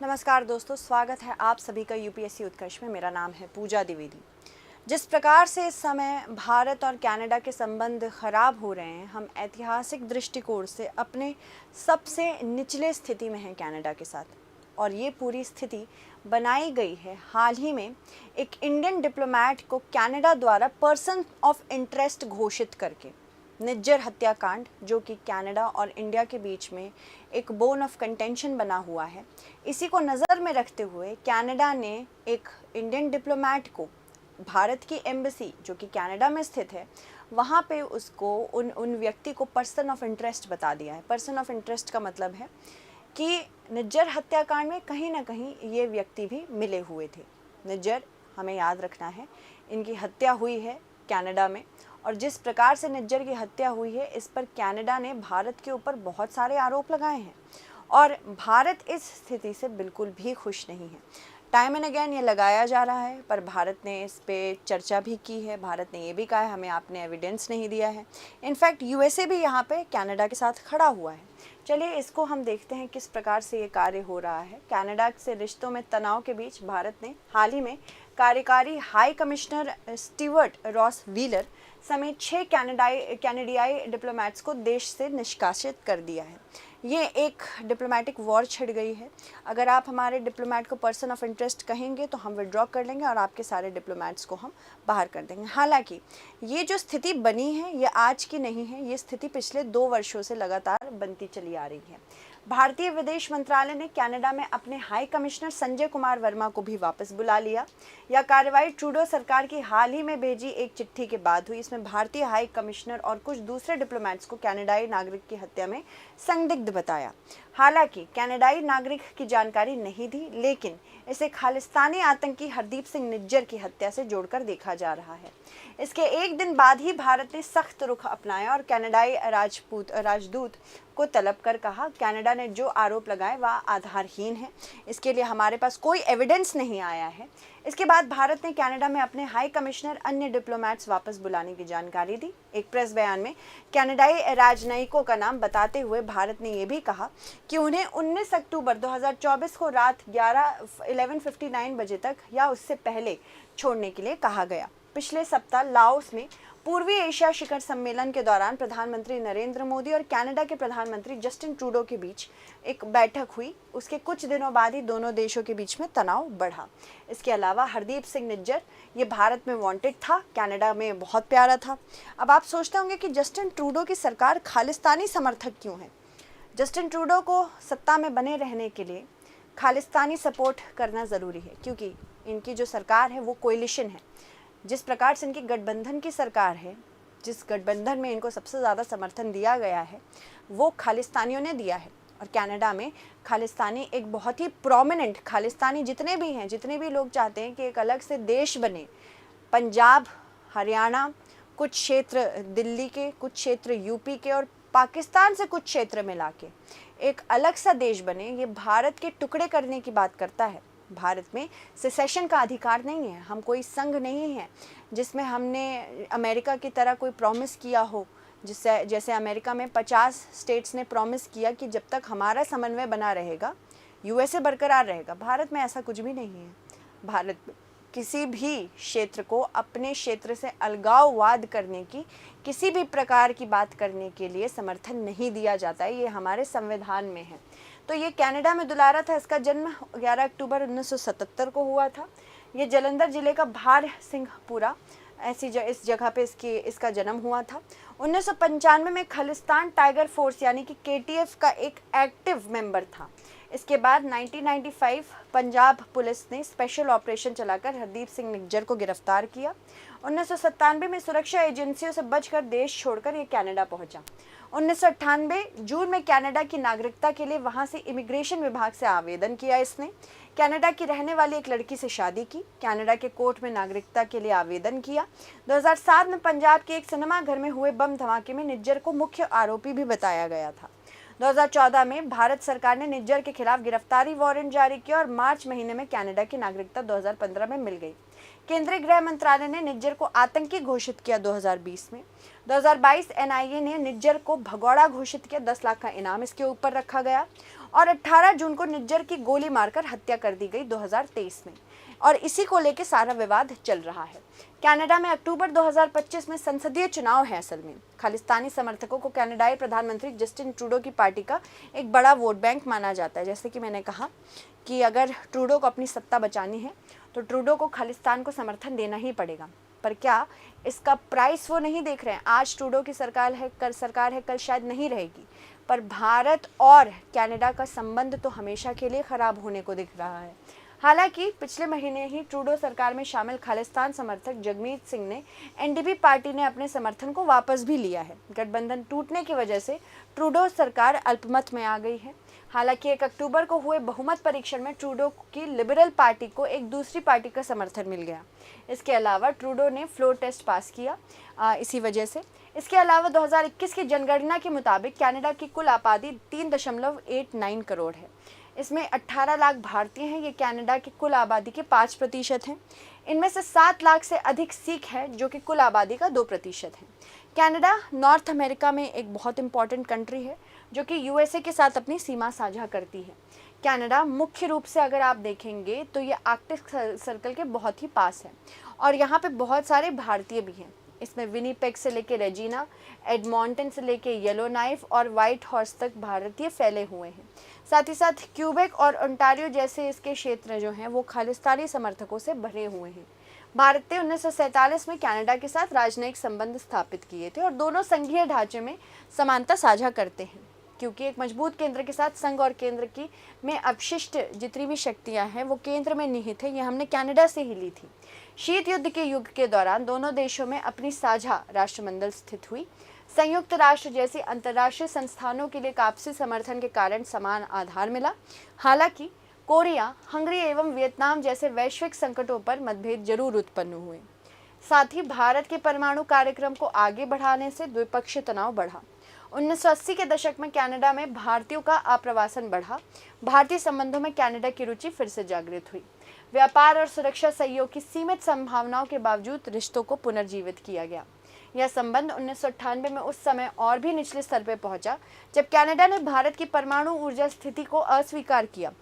नमस्कार दोस्तों, स्वागत है आप सभी का यूपीएससी उत्कर्ष में। मेरा नाम है पूजा द्विवेदी। जिस प्रकार से इस समय भारत और कनाडा के संबंध खराब हो रहे हैं, हम ऐतिहासिक दृष्टिकोण से अपने सबसे निचले स्थिति में हैं कनाडा के साथ, और ये पूरी स्थिति बनाई गई है हाल ही में एक इंडियन डिप्लोमेट को कनाडा द्वारा पर्सन ऑफ इंटरेस्ट घोषित करके। निज्जर हत्याकांड, जो कि कनाडा और इंडिया के बीच में एक बोन ऑफ कंटेंशन बना हुआ है, इसी को नज़र में रखते हुए कनाडा ने एक इंडियन डिप्लोमेट को भारत की एम्बेसी, जो कि कनाडा में स्थित है, वहाँ पे उसको उन व्यक्ति को पर्सन ऑफ इंटरेस्ट बता दिया है। पर्सन ऑफ इंटरेस्ट का मतलब है कि निज्जर हत्याकांड में कहीं ना कहीं ये व्यक्ति भी मिले हुए थे। निज्जर, हमें याद रखना है, इनकी हत्या हुई है कनाडा में, और जिस प्रकार से निज्जर की हत्या हुई है, इस पर कनाडा ने भारत के ऊपर बहुत सारे आरोप लगाए हैं, और भारत इस स्थिति से बिल्कुल भी खुश नहीं है। टाइम एंड अगेन ये लगाया जा रहा है, पर भारत ने इस पे चर्चा भी की है। भारत ने ये भी कहा है हमें आपने एविडेंस नहीं दिया है। इनफैक्ट यूएसए भी यहाँ पे कनाडा के साथ खड़ा हुआ है। चलिए इसको हम देखते हैं किस प्रकार से ये कार्य हो रहा है। कनाडा से रिश्तों में तनाव के बीच भारत ने हाल ही में कार्यकारी high commissioner Stewart Ross wheeler समेत 6 कैनेडियाई डिप्लोमेट्स को देश से निष्कासित कर दिया है। ये एक डिप्लोमेटिक वॉर छिड़ गई है। अगर आप हमारे डिप्लोमेट को पर्सन ऑफ इंटरेस्ट कहेंगे तो हम विड्रॉ कर लेंगे और आपके सारे डिप्लोमेट्स को हम बाहर कर देंगे। हालांकि ये जो स्थिति बनी है ये आज की नहीं है, ये स्थिति पिछले 2 वर्षों से लगातार बनती चली आ रही है। भारतीय विदेश मंत्रालय ने कनाडा में अपने हाई कमिश्नर संजय कुमार वर्मा को भी वापस बुला लिया। यह कार्रवाई ट्रूडो सरकार की हाल ही में भेजी एक चिट्ठी के बाद हुई। इसमें भारतीय हाई कमिश्नर और कुछ दूसरे डिप्लोमेट्स को कनाडाई नागरिक की हत्या में संदिग्ध बताया। हालांकि कनाडाई नागरिक की जानकारी नहीं दी, लेकिन इसे खालिस्तानी आतंकी हरदीप सिंह निज्जर की हत्या से जोड़कर देखा जा रहा है। इसके एक दिन बाद ही भारत ने सख्त रुख अपनाया और कनाडाई राजदूत को तलब कर कहा, कनाडा ने जो आरोप लगाए वह आधारहीन है, इसके लिए हमारे पास कोई एविडेंस नहीं आया है। इसके बाद भारत ने कनाडा में अपने हाई कमिश्नर अन्य डिप्लोमेट्स वापस बुलाने की जानकारी दी। एक प्रेस बयान में कनाडाई राजनयिकों का नाम बताते हुए भारत ने यह भी कहा कि उन्हें 19 अक्टूबर 2024 को रात 11:59 बजे तक या उससे पहले छोड़ने के लिए कहा गया। पिछले सप्ताह लाओस में पूर्वी एशिया शिखर सम्मेलन के दौरान प्रधानमंत्री नरेंद्र मोदी और कनाडा के प्रधानमंत्री जस्टिन ट्रूडो के बीच एक बैठक हुई। उसके कुछ दिनों बाद ही दोनों देशों के बीच में तनाव बढ़ा। इसके अलावा हरदीप सिंह निज्जर ये भारत में वांटेड था, कनाडा में बहुत प्यारा था। अब आप सोचते होंगे कि जस्टिन ट्रूडो की सरकार खालिस्तानी समर्थक क्यों है। जस्टिन ट्रूडो को सत्ता में बने रहने के लिए खालिस्तानी सपोर्ट करना ज़रूरी है, क्योंकि इनकी जो सरकार है वो कोलिशन है। जिस प्रकार से इनकी गठबंधन की सरकार है, जिस गठबंधन में इनको सबसे ज़्यादा समर्थन दिया गया है वो खालिस्तानियों ने दिया है। और कनाडा में खालिस्तानी एक बहुत ही प्रोमिनेंट, खालिस्तानी जितने भी हैं, जितने भी लोग चाहते हैं कि एक अलग से देश बने, पंजाब, हरियाणा, कुछ क्षेत्र दिल्ली के, कुछ क्षेत्र यूपी के और पाकिस्तान से कुछ क्षेत्र मिला के एक अलग सा देश बने, ये भारत के टुकड़े करने की बात करता है। भारत में सेसेशन का अधिकार नहीं है। हम कोई संघ नहीं है जिसमें हमने अमेरिका की तरह कोई प्रॉमिस किया हो, जिससे जैसे अमेरिका में 50 स्टेट्स ने प्रॉमिस किया कि जब तक हमारा समन्वय बना रहेगा यूएसए बरकरार रहेगा। भारत में ऐसा कुछ भी नहीं है। भारत किसी भी क्षेत्र को अपने क्षेत्र से अलगाववाद करने की, किसी भी प्रकार की बात करने के लिए समर्थन नहीं दिया जाता है। ये हमारे संविधान में है। तो ये कनाडा में दुलारा था। इसका जन्म 11 अक्टूबर 1977 को हुआ था। ये जालंधर जिले का भार सिंहपुरा इस जगह पे इसका जन्म हुआ था। 1995 में खालिस्तान टाइगर फोर्स यानी कि केटीएफ का एक एक्टिव मेंबर था। इसके बाद 1995 पंजाब पुलिस ने स्पेशल ऑपरेशन चलाकर हरदीप सिंह निज्जर को गिरफ्तार किया। 1997 में सुरक्षा एजेंसियों से बचकर देश छोड़कर ये कनाडा पहुंचा। 1998 जून में कनाडा की नागरिकता के लिए वहां से इमिग्रेशन विभाग से आवेदन किया। इसने कनाडा की रहने वाली एक लड़की से शादी की, कनाडा के कोर्ट में नागरिकता के लिए आवेदन किया। 2007 में पंजाब के एक सिनेमा घर में हुए बम धमाके में निज्जर को मुख्य आरोपी भी बताया गया था। 2014 में भारत सरकार ने निज्जर के खिलाफ गिरफ्तारी वारंट जारी किया और मार्च महीने में कनाडा की नागरिकता 2015 में मिल गई। केंद्रीय गृह मंत्रालय ने निज्जर को आतंकी घोषित किया 2020 में। 2022 एनआईए ने निज्जर को भगौड़ा घोषित किया, 10 लाख का इनाम इसके ऊपर रखा गया। और 18 जून को निज्जर की गोली मारकर हत्या कर दी गई 2023 में, और इसी को लेकर सारा विवाद चल रहा है। कनाडा में अक्टूबर 2025 में संसदीय चुनाव है। असल में खालिस्तानी समर्थकों को कनाडाई प्रधानमंत्री जस्टिन ट्रूडो की पार्टी का एक बड़ा वोट बैंक माना जाता है। जैसे कि मैंने कहा कि अगर ट्रूडो को अपनी सत्ता बचानी है तो ट्रूडो को खालिस्तान को समर्थन देना ही पड़ेगा। पर क्या इसका प्राइस वो नहीं देख रहे हैं? आज ट्रूडो की सरकार है, कल शायद नहीं रहेगी, पर भारत और कनाडा का संबंध तो हमेशा के लिए खराब होने को दिख रहा है। हालांकि पिछले महीने ही ट्रूडो सरकार में शामिल खालिस्तान समर्थक जगमीत सिंह ने एनडीपी पार्टी ने अपने समर्थन को वापस भी लिया है। गठबंधन टूटने की वजह से ट्रूडो सरकार अल्पमत में आ गई है। हालांकि 1 अक्टूबर को हुए बहुमत परीक्षण में ट्रूडो की लिबरल पार्टी को एक दूसरी पार्टी का समर्थन मिल गया। इसके अलावा ट्रूडो ने फ्लोर टेस्ट पास किया इसी वजह से। इसके अलावा 2021 की जनगणना के मुताबिक कनाडा की कुल आबादी 3.89 करोड़ है। इसमें 18 लाख भारतीय हैं। ये कनाडा की कुल आबादी के 5% हैं। इनमें से 7 लाख से अधिक सिख हैं, जो कि कुल आबादी का 2% है। कनाडा नॉर्थ अमेरिका में एक बहुत इंपॉर्टेंट कंट्री है, जो कि यूएसए के साथ अपनी सीमा साझा करती है। कनाडा मुख्य रूप से अगर आप देखेंगे तो ये आर्कटिक सर्कल के बहुत ही पास है, और यहाँ पे बहुत सारे भारतीय भी हैं। इसमें विनीपेग से लेके रेजिना, एडमॉन्टन से लेके येलोनाइफ और व्हाइट हॉर्स तक भारतीय फैले हुए हैं। साथ ही साथ क्यूबेक और ओंटारियो जैसे इसके क्षेत्र जो हैं वो खालिस्तानी समर्थकों से भरे हुए हैं। भारत ने 1947 में कनाडा के साथ राजनयिक संबंध स्थापित किए थे, और दोनों संघीय ढांचे में समानता साझा करते हैं, क्योंकि एक मजबूत केंद्र के साथ संघ और केंद्र की में अपशिष्ट जितनी भी शक्तियां हैं वो केंद्र में निहित है। ये हमने कनाडा से ही ली थी। शीत युद्ध के युग के दौरान दोनों देशों में अपनी साझा राष्ट्रमंडल स्थित हुई। संयुक्त राष्ट्र जैसी अंतर्राष्ट्रीय संस्थानों के लिए आपसी समर्थन के कारण समान आधार मिला। हालांकि कोरिया, हंगरी एवं वियतनाम जैसे वैश्विक संकटों पर मतभेद जरूर उत्पन्न हुए। साथ ही भारत के परमाणु कार्यक्रम को आगे बढ़ाने से द्विपक्षीय तनाव बढ़ा। 1980 के दशक में कनाडा में भारतीयों का आप्रवासन बढ़ा। भारतीय संबंधों में कनाडा की रुचि फिर से जागृत हुई। व्यापार और सुरक्षा सहयोग की सीमित संभावनाओं के बावजूद रिश्तों को पुनर्जीवित किया गया। यह संबंध 1998 में उस समय और भी निचले स्तर पर पहुंचा जब कनाडा ने भारत की परमाणु ऊर्जा स्थिति को अस्वीकार किया।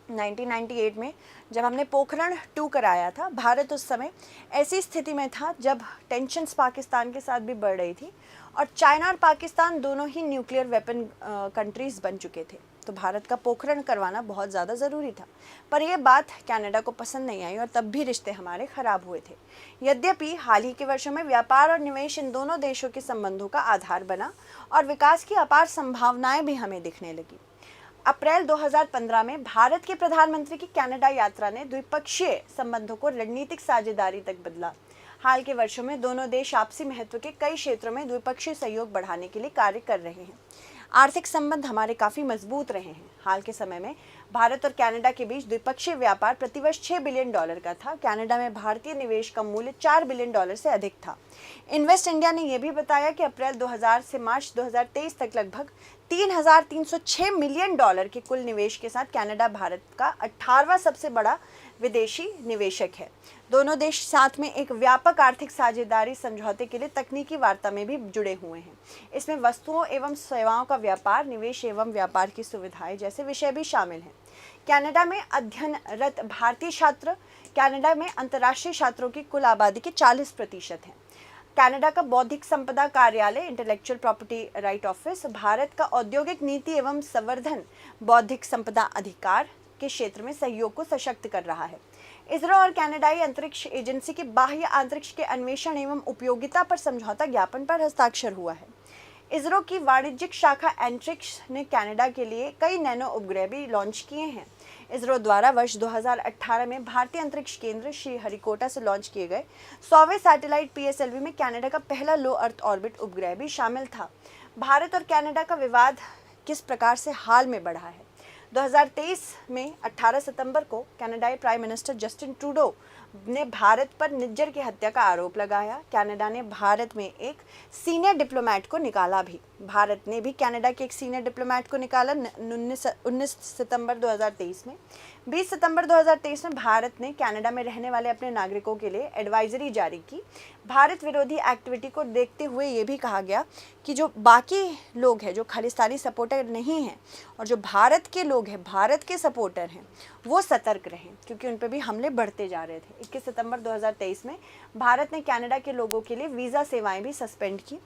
1998 में जब हमने पोखरण 2 कराया था, भारत उस समय ऐसी स्थिति में था जब टेंशन्स पाकिस्तान के साथ भी बढ़ रही थी, और चाइना और पाकिस्तान दोनों ही न्यूक्लियर वेपन कंट्रीज बन चुके थे। तो भारत का पोखरण करवाना बहुत ज़्यादा ज़रूरी था, पर यह बात कनाडा को पसंद नहीं आई और तब भी रिश्ते हमारे ख़राब हुए थे। यद्यपि हाल ही के वर्षों में व्यापार और निवेश इन दोनों देशों के संबंधों का आधार बना और विकास की अपार संभावनाएं भी हमें दिखने लगी। अप्रैल 2015 में भारत के प्रधानमंत्री की कनाडा यात्रा ने द्विपक्षीय संबंधों को रणनीतिक साझेदारी तक बदला। हाल के वर्षों में दोनों देश आपसी महत्व के कई क्षेत्रों में द्विपक्षीय सहयोग बढ़ाने के लिए कार्य कर रहे हैं। आर्थिक संबंध हमारे काफ़ी मजबूत रहे हैं। हाल के समय में भारत और कनाडा के बीच द्विपक्षीय व्यापार प्रतिवर्ष $6 बिलियन का था। कनाडा में भारतीय निवेश का मूल्य $4 बिलियन से अधिक था। इन्वेस्ट इंडिया ने यह भी बताया कि अप्रैल 2000 से मार्च 2023 तक लगभग $3,306 मिलियन के कुल निवेश के साथ कनाडा भारत का 18वां सबसे बड़ा विदेशी निवेशक है। दोनों देश साथ में एक व्यापक आर्थिक साझेदारी समझौते के लिए तकनीकी वार्ता में भी जुड़े हुए हैं। इसमें वस्तुओं एवं सेवाओं का व्यापार, निवेश एवं व्यापार की सुविधाएं जैसे विषय भी शामिल हैं। कनाडा में अध्ययनरत भारतीय छात्र कनाडा में अंतर्राष्ट्रीय छात्रों की कुल आबादी के 40% हैं। कनाडा का बौद्धिक संपदा कार्यालय intellectual property right office Bharat का औद्योगिक नीति एवं संवर्धन बौद्धिक संपदा अधिकार के क्षेत्र में सहयोग को सशक्त कर रहा है। इसरो और कनाडाई अंतरिक्ष एजेंसी के बाह्य अंतरिक्ष के अन्वेषण एवं उपयोगिता पर समझौता ज्ञापन पर हस्ताक्षर हुआ है। इसरो की वाणिज्यिक शाखा एंट्रिक्स ने कनाडा के लिए कई नैनो उपग्रह भी लॉन्च किए हैं। इसरो द्वारा वर्ष 2018 में भारतीय अंतरिक्ष केंद्र श्रीहरिकोटा से लॉन्च किए गए 100वें सैटेलाइट PSLV में कनाडा का पहला लो अर्थ ऑर्बिट उपग्रह भी शामिल था। भारत और कनाडा का विवाद किस प्रकार से हाल में बढ़ा है? 2023 में 18 सितंबर को कनाडाई प्राइम मिनिस्टर जस्टिन ट्रूडो ने भारत पर निज्जर की हत्या का आरोप लगाया। कनाडा ने भारत में एक सीनियर डिप्लोमेट को निकाला भी। भारत ने भी कनाडा के एक सीनियर डिप्लोमेट को निकाला 19 सितंबर 2023 में। 20 सितंबर 2023 में भारत ने कनाडा में रहने वाले अपने नागरिकों के लिए एडवाइजरी जारी की। भारत विरोधी एक्टिविटी को देखते हुए ये भी कहा गया कि जो बाकी लोग हैं, जो खालिस्तानी सपोर्टर नहीं हैं और जो भारत के लोग हैं, भारत के सपोर्टर हैं, वो सतर्क रहें, क्योंकि उन पर भी हमले बढ़ते जा रहे थे। 21 सितंबर 2023 में भारत ने कनाडा के लोगों के लिए वीज़ा सेवाएं भी सस्पेंड की।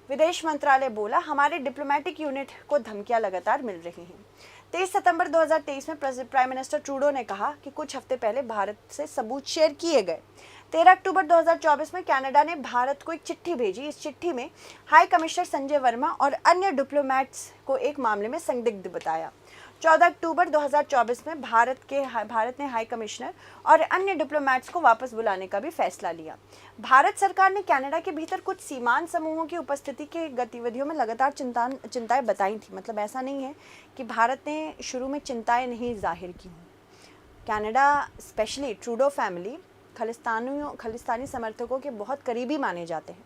विदेश मंत्रालय बोला, हमारे डिप्लोमेटिक यूनिट को धमकियां लगातार मिल रही हैं। 23 सितंबर 2023 में प्राइम मिनिस्टर ट्रूडो ने कहा कि कुछ हफ्ते पहले भारत से सबूत शेयर किए गए। 13 अक्टूबर 2024 में कनाडा ने भारत को एक चिट्ठी भेजी। इस चिट्ठी में हाई कमिश्नर संजय वर्मा और अन्य डिप्लोमेट्स को एक मामले में संदिग्ध बताया। 14 अक्टूबर 2024 में भारत ने हाई कमिश्नर और अन्य डिप्लोमेट्स को वापस बुलाने का भी फैसला लिया। भारत सरकार ने कनाडा के भीतर कुछ सीमांत समूहों की उपस्थिति के गतिविधियों में लगातार चिंताएं बताई थी। मतलब ऐसा नहीं है कि भारत ने शुरू में चिंताएं नहीं जाहिर की हों। Canada specially Trudeau family Khalistani समर्थकों के बहुत करीबी माने जाते हैं।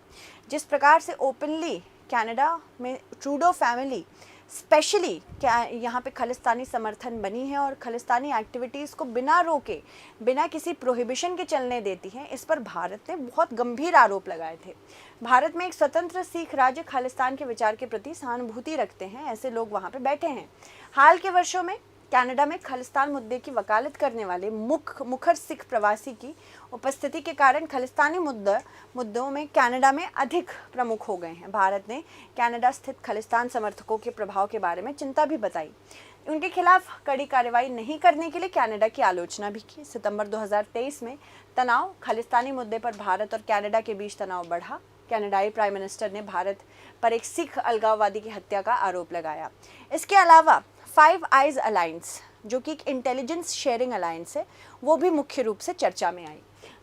जिस प्रकार से ओपनली कनाडा में ट्रूडो फैमिली स्पेशली क्या यहाँ पे खालिस्तानी समर्थन बनी है और खालिस्तानी एक्टिविटीज़ को बिना रोके, बिना किसी प्रोहिबिशन के चलने देती है, इस पर भारत ने बहुत गंभीर आरोप लगाए थे। भारत में एक स्वतंत्र सिख राज्य खालिस्तान के विचार के प्रति सहानुभूति रखते हैं, ऐसे लोग वहाँ पे बैठे हैं। हाल के वर्षों में कनाडा में खालिस्तान मुद्दे की वकालत करने वाले मुखर सिख प्रवासी की उपस्थिति के कारण खालिस्तानी मुद्दों में कनाडा में अधिक प्रमुख हो गए हैं। भारत ने कनाडा स्थित खालिस्तान समर्थकों के प्रभाव के बारे में चिंता भी बताई। उनके खिलाफ कड़ी कार्रवाई नहीं करने के लिए कनाडा की आलोचना भी की। सितंबर 2023 में तनाव खालिस्तानी मुद्दे पर भारत और कनाडा के बीच तनाव बढ़ा। कनाडाई प्राइम मिनिस्टर ने भारत पर एक सिख अलगाववादी की हत्या का आरोप लगाया। इसके अलावा फाइव आइज अलायंस, जो कि एक इंटेलिजेंस शेयरिंग अलायंस है, वो भी मुख्य रूप से चर्चा में आई।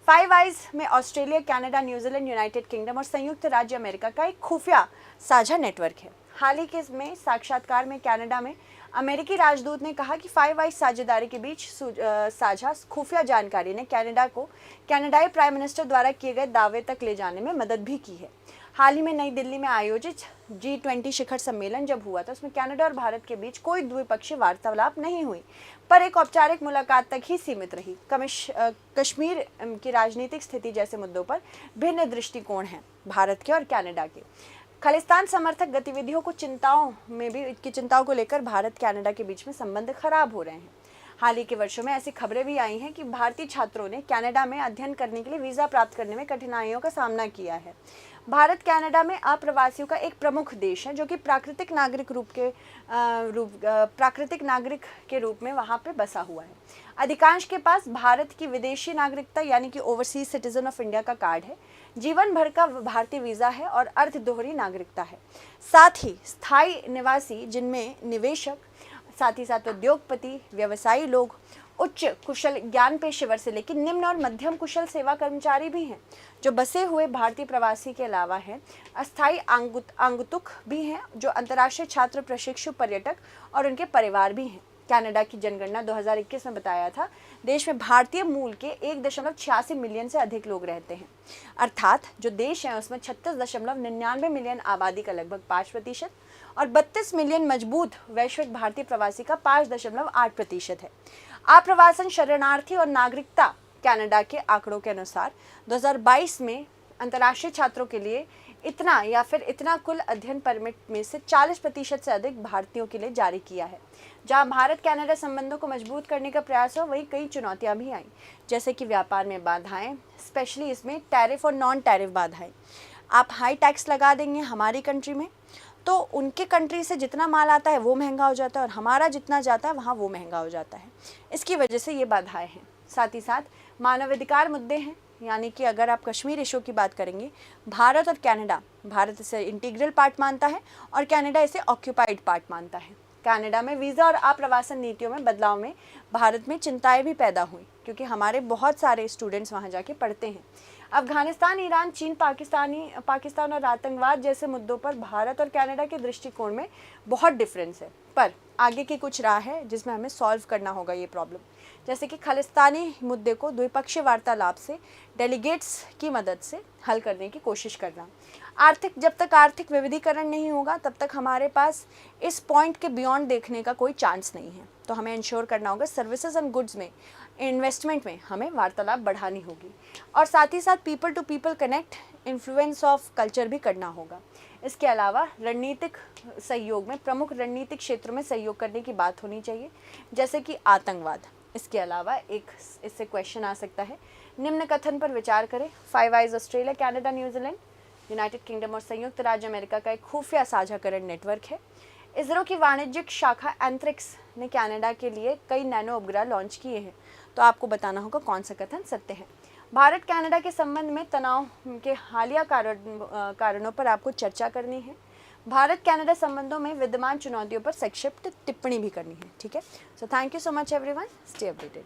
फाइव आइज में Australia, Canada, New Zealand, United kingdom और संयुक्त राज्य अमेरिका का एक खुफिया साझा नेटवर्क है। हाल ही के में साक्षात्कार में कनाडा में अमेरिकी राजदूत ने कहा कि फाइव आइज साझेदारी के बीच साझा खुफिया जानकारी ने कनाडा को कनाडाई प्राइम मिनिस्टर द्वारा किए गए दावे तक ले जाने में मदद भी की है। हाल ही में नई दिल्ली में आयोजित G20 शिखर सम्मेलन जब हुआ था, उसमें कनाडा और भारत के बीच कोई द्विपक्षीय वार्तालाप नहीं हुई, पर एक औपचारिक मुलाकात तक ही सीमित रही। कश्मीर की राजनीतिक स्थिति जैसे मुद्दों पर भिन्न दृष्टिकोण हैं भारत के और कनाडा के। खालिस्तान समर्थक गतिविधियों को चिंताओं को लेकर भारत कनाडा के बीच में संबंध खराब हो रहे हैं। हाल ही के वर्षों में ऐसी खबरें भी आई हैं कि भारतीय छात्रों ने कनाडा में अध्ययन करने के लिए वीज़ा प्राप्त करने में कठिनाइयों का सामना किया है। भारत कनाडा में अप्रवासियों का एक प्रमुख देश है, जो कि प्राकृतिक नागरिक के रूप में वहाँ पे बसा हुआ है। अधिकांश के पास भारत की विदेशी नागरिकता यानी कि ओवरसीज सिटीजन ऑफ इंडिया का कार्ड है, जीवन भर का भारतीय वीज़ा है और अर्ध दोहरी नागरिकता है। साथ ही स्थायी निवासी, जिनमें निवेशक, साथ ही साथ उद्योगपति, व्यवसायी लोग, उच्च कुशल ज्ञान पेशेवर से लेकर निम्न और मध्यम कुशल सेवा कर्मचारी भी हैं, जो बसे हुए भारतीय प्रवासी के अलावा हैं। अस्थायी आगंतुक भी हैं, जो अंतर्राष्ट्रीय छात्र, प्रशिक्षु, पर्यटक और उनके परिवार भी हैं। कनाडा की जनगणना 2021 में बताया था, देश में भारतीय मूल के 1.86 मिलियन से अधिक लोग रहते हैं। अर्थात जो देश है उसमें 36.99 मिलियन आबादी का लगभग 5% और 32 मिलियन मजबूत वैश्विक भारतीय प्रवासी का 5.8% है। आप्रवासन, शरणार्थी और नागरिकता कनाडा के आंकड़ों के अनुसार 2022 में अंतर्राष्ट्रीय छात्रों के लिए इतना कुल अध्ययन परमिट में से 40% से अधिक भारतीयों के लिए जारी किया है। जहां भारत कनाडा संबंधों को मजबूत करने का प्रयास हो, वहीं कई चुनौतियां भी आई, जैसे कि व्यापार में बाधाएं, स्पेशली इसमें टैरिफ और नॉन टैरिफ बाधाएं। आप हाई टैक्स लगा देंगे हमारी कंट्री में, तो उनके कंट्री से जितना माल आता है वो महंगा हो जाता है और हमारा जितना जाता है वहाँ वो महंगा हो जाता है। इसकी वजह से ये बाधाएं हैं। साथ ही साथ मानवाधिकार मुद्दे हैं, यानी कि अगर आप कश्मीर इशू की बात करेंगे, भारत और कनाडा, भारत इसे इंटीग्रल पार्ट मानता है और कनाडा इसे ऑक्यूपाइड पार्ट मानता है। कनाडा में वीज़ा और आप्रवासन नीतियों में बदलाव में भारत में चिंताएं भी पैदा हुई, क्योंकि हमारे बहुत सारे स्टूडेंट्स वहाँ जाके पढ़ते हैं। अफगानिस्तान, ईरान, चीन, पाकिस्तान और आतंकवाद जैसे मुद्दों पर भारत और कनाडा के दृष्टिकोण में बहुत डिफरेंस है, पर आगे की कुछ राह है जिसमें हमें सॉल्व करना होगा ये प्रॉब्लम, जैसे कि खालिस्तानी मुद्दे को द्विपक्षीय वार्तालाप से डेलीगेट्स की मदद से हल करने की कोशिश करना। जब तक आर्थिक विविधीकरण नहीं होगा तब तक हमारे पास इस पॉइंट के बियॉन्ड देखने का कोई चांस नहीं है। तो हमें इंश्योर करना होगा सर्विसेज एंड गुड्स में इन्वेस्टमेंट में हमें वार्तालाप बढ़ानी होगी, और साथ ही साथ people to people connect, influence of culture भी करना होगा। इसके अलावा रणनीतिक सहयोग में प्रमुख रणनीतिक क्षेत्रों में सहयोग करने की बात होनी चाहिए, जैसे कि आतंकवाद। इसके अलावा एक इससे क्वेश्चन आ सकता है, निम्न कथन पर विचार करें। Five eyes Australia, Canada, New Zealand, United kingdom और संयुक्त राज्य अमेरिका का एक खुफिया साझाकरण नेटवर्क है। इसरो की वाणिज्यिक शाखा एंथ्रिक्स ने कनाडा के लिए कई नैनो उपग्रह लॉन्च किए हैं। तो आपको बताना होगा कौन सा कथन सत्य है। भारत कनाडा के संबंध में तनाव के हालिया कारणों पर आपको चर्चा करनी है। भारत कनाडा संबंधों में विद्यमान चुनौतियों पर संक्षिप्त टिप्पणी भी करनी है। ठीक है, so thank you so much everyone, stay updated.